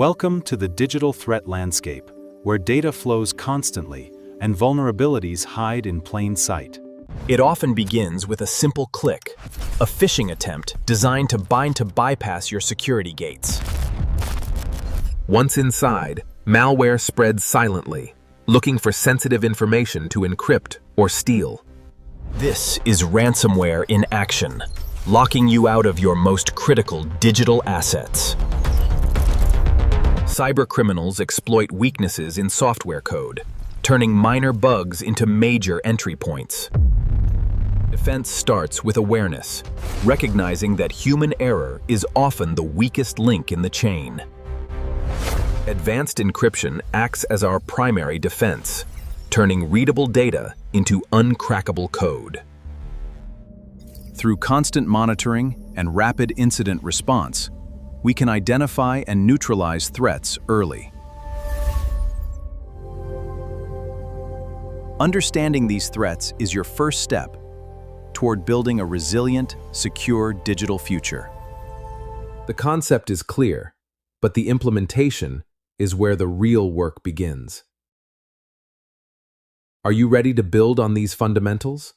Welcome to the digital threat landscape, where data flows constantly and vulnerabilities hide in plain sight. It often begins with a simple click, a phishing attempt designed to bypass your security gates. Once inside, malware spreads silently, looking for sensitive information to encrypt or steal. This is ransomware in action, locking you out of your most critical digital assets. Cybercriminals exploit weaknesses in software code, turning minor bugs into major entry points. Defense starts with awareness, recognizing that human error is often the weakest link in the chain. Advanced encryption acts as our primary defense, turning readable data into uncrackable code. Through constant monitoring and rapid incident response, we can identify and neutralize threats early. Understanding these threats is your first step toward building a resilient, secure digital future. The concept is clear, but the implementation is where the real work begins. Are you ready to build on these fundamentals?